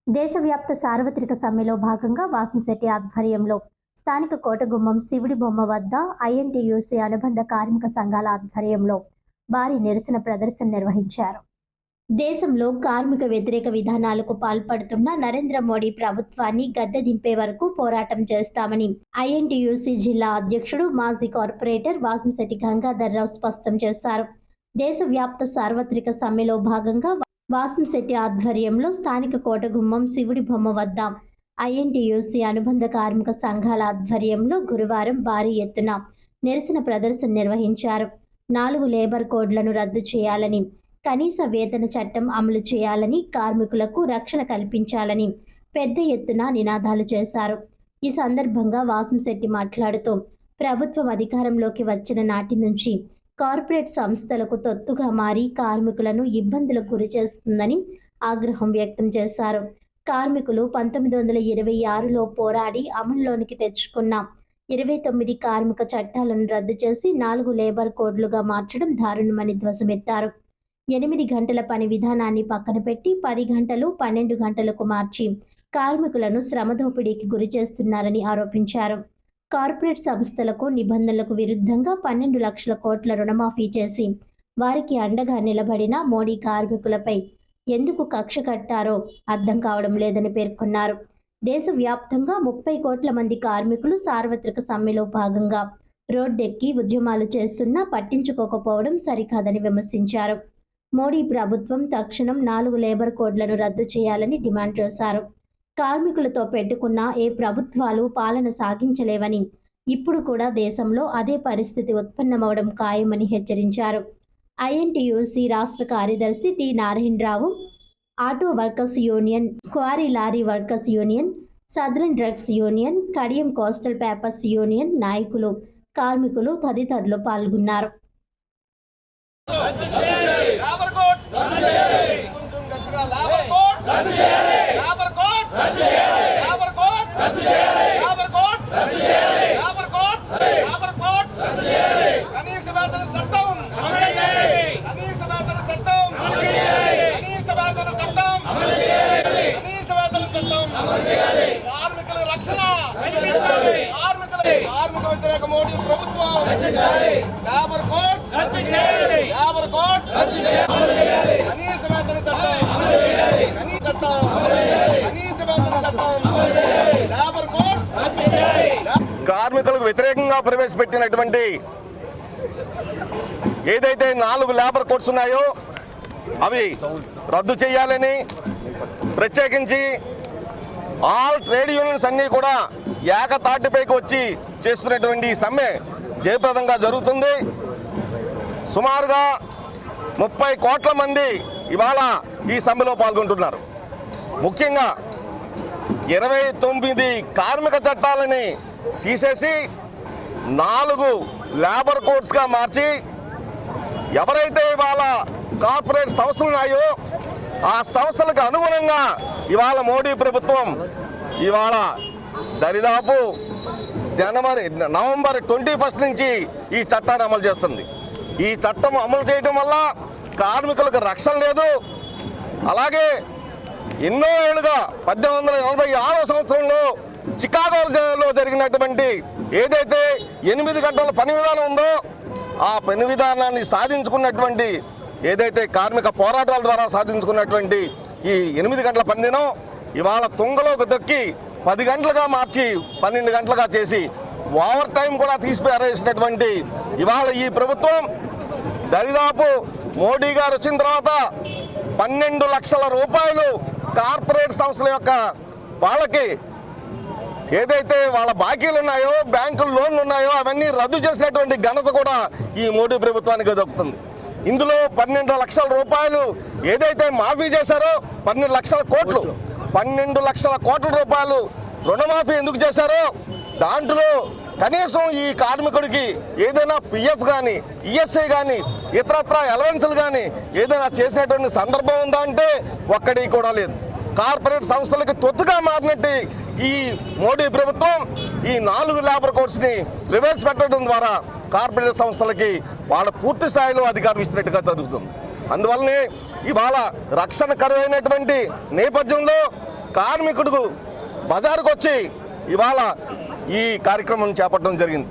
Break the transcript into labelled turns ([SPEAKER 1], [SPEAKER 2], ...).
[SPEAKER 1] దేశవ్యాప్త సార్వత్రిక సమ్మెలో భాగంగా వాసంశెట్టి ఆధ్వర్యంలో స్థానిక కోటగుమ్మం శివుడి బొమ్మ వద్ద ఐఎన్టీయూసీ అనుబంధ కార్మిక సంఘాల ఆధ్వర్యంలో భారీ నిరసన ప్రదర్శన నిర్వహించారు. దేశంలో కార్మిక వ్యతిరేక విధానాలకు పాల్పడుతున్న నరేంద్ర మోడీ ప్రభుత్వాన్ని గద్దె దింపే వరకు పోరాటం చేస్తామని ఐఎన్టీయూసీ జిల్లా అధ్యక్షుడు మాజీ కార్పొరేటర్ వాసంశెట్టి గంగాధర్రావు స్పష్టం చేశారు. దేశవ్యాప్త సార్వత్రిక సమ్మెలో భాగంగా వాసంశెట్టి ఆధ్వర్యంలో స్థానిక కోటగుమ్మం శివుడి బొమ్మ వద్ద ఐఎన్టీయూసీ అనుబంధ కార్మిక సంఘాల ఆధ్వర్యంలో గురువారం భారీ ఎత్తున నిరసన ప్రదర్శన నిర్వహించారు. 4 లేబర్ కోడ్లను రద్దు చేయాలని, కనీస వేతన చట్టం అమలు చేయాలని, కార్మికులకు రక్షణ కల్పించాలని పెద్ద ఎత్తున నినాదాలు చేశారు. ఈ సందర్భంగా వాసంశెట్టి మాట్లాడుతూ ప్రభుత్వం అధికారంలోకి వచ్చిన నాటి నుంచి కార్పొరేట్ సంస్థలకు తొత్తుగా మారి కార్మికులను ఇబ్బందులకు గురి చేస్తుందని ఆగ్రహం వ్యక్తం చేశారు. కార్మికులు 1926లో పోరాడి అమల్లోనికి తెచ్చుకున్న 29 కార్మిక చట్టాలను రద్దు చేసి 4 లేబర్ కోడ్లుగా మార్చడం దారుణమని ధ్వజమెత్తారు. 8 గంటల పని విధానాన్ని పక్కన పెట్టి 10 గంటలు 12 గంటలకు మార్చి కార్మికులను శ్రమదోపిడీకి గురి చేస్తున్నారని ఆరోపించారు. కార్పొరేట్ సంస్థలకు నిబంధనలకు విరుద్ధంగా 12 లక్షల కోట్ల రుణమాఫీ చేసి వారికి అండగా నిలబడిన మోడీ కార్మికులపై ఎందుకు కక్ష కట్టారో అర్థం కావడం లేదని పేర్కొన్నారు. దేశవ్యాప్తంగా 30 కోట్ల మంది కార్మికులు సార్వత్రిక సమ్మెలో భాగంగా రోడ్డెక్కి ఉద్యమాలు చేస్తున్నా పట్టించుకోకపోవడం సరికాదని విమర్శించారు. మోడీ ప్రభుత్వం తక్షణం 4 లేబర్ కోడ్లను రద్దు చేయాలని డిమాండ్ చేశారు. కార్మికులతో పెట్టుకున్న ఏ ప్రభుత్వాలు పాలన సాగించలేవని, ఇప్పుడు కూడా దేశంలో అదే పరిస్థితి ఉత్పన్నమవడం ఖాయమని హెచ్చరించారు. ఐఎన్టీయూసీ రాష్ట్ర కార్యదర్శి T Narayanarao, auto workers union, quarry lorry workers union, southern drugs union, Kadiyam coastal papers union నాయకులు, కార్మికులు తదితరులు పాల్గొన్నారు.
[SPEAKER 2] కార్మిక వ్యతిరేక మోడీ ప్రభుత్వం లేబర్ కోడ్స్ కనీస వేతన చట్టం కనీస వేతన చట్టం లేబర్ కోడ్స్ కార్మికులకు వ్యతిరేకంగా ప్రవేశపెట్టినటువంటి ఏదైతే 4 లేబర్ కోడ్స్ ఉన్నాయో అవి రద్దు చేయాలని, ప్రత్యేకించి ఆల్ ట్రేడ్ యూనియన్స్ అన్నీ కూడా ఏకతాటిపైకి వచ్చి చేస్తున్నటువంటి సమ్మె జయప్రదంగా జరుగుతుంది. సుమారుగా 30 కోట్ల మంది ఇవాళ ఈ సమ్మెలో పాల్గొంటున్నారు. ముఖ్యంగా 29 కార్మిక చట్టాలని తీసేసి 4 లేబర్ కోడ్స్గా మార్చి ఎవరైతే ఇవాళ కార్పొరేట్ సంస్థలు ఉన్నాయో ఆ సంస్థలకు అనుగుణంగా ఇవాళ మోడీ ప్రభుత్వం ఇవాళ దరిదాపు నవంబర్ 21 నుంచి ఈ చట్టాన్ని అమలు చేస్తుంది. ఈ చట్టం అమలు చేయడం వల్ల కార్మికులకు రక్షణ లేదు. అలాగే ఎన్నో ఏళ్ళుగా 1846వ సంవత్సరంలో చికాగోలో జరిగినటువంటి ఏదైతే 8 గంటల పని విధానం ఉందో ఆ పని విధానాన్ని సాధించుకున్నటువంటి ఏదైతే కార్మిక పోరాటాల ద్వారా సాధించుకున్నటువంటి ఈ 8 గంటల పని దినం ఇవాళ తుంగలోకి దొక్కి 10 గంటలుగా మార్చి 12 గంటలుగా చేసి ఓవర్ టైం కూడా తీసిపారేసినటువంటి ఇవాళ ఈ ప్రభుత్వం దరిదాపు మోడీ గారు వచ్చిన తర్వాత 12 లక్షల రూపాయలు కార్పొరేట్ సంస్థల యొక్క వాళ్ళకి ఏదైతే వాళ్ళ బాకీలు ఉన్నాయో, బ్యాంకులు లోన్లు ఉన్నాయో అవన్నీ రద్దు చేసినటువంటి ఘనత కూడా ఈ మోడీ ప్రభుత్వానికి దక్కుతుంది. ఇందులో 12 లక్షల రూపాయలు ఏదైతే మాఫీ చేశారో 12 లక్షల కోట్లు 12 లక్షల కోట్ల రూపాయలు రుణమాఫీ ఎందుకు చేశారో దాంట్లో కనీసం ఈ కార్మికుడికి ఏదైనా పిఎఫ్ కానీ, ఈఎస్ఐ కానీ, ఇతరత్ర అలవెన్సులు కానీ ఏదైనా చేసినటువంటి సందర్భం ఉందా అంటే ఒక్కడి కూడా లేదు. కార్పొరేట్ సంస్థలకు తొత్తుగా మారినట్టు ఈ మోడీ ప్రభుత్వం ఈ 4 లేబర్ కోడ్స్ని ప్రవేశపెట్టడం ద్వారా కార్పొరేట్ సంస్థలకి వాళ్ళ పూర్తి స్థాయిలో అధికారం ఇచ్చినట్టుగా జరుగుతుంది. అందువల్లనే ఇవాళ రక్షణ కరువైనటువంటి నేపథ్యంలో కార్మికుడు బజారుకు వచ్చి ఇవాళ ఈ కార్యక్రమం చేపట్టడం జరిగింది.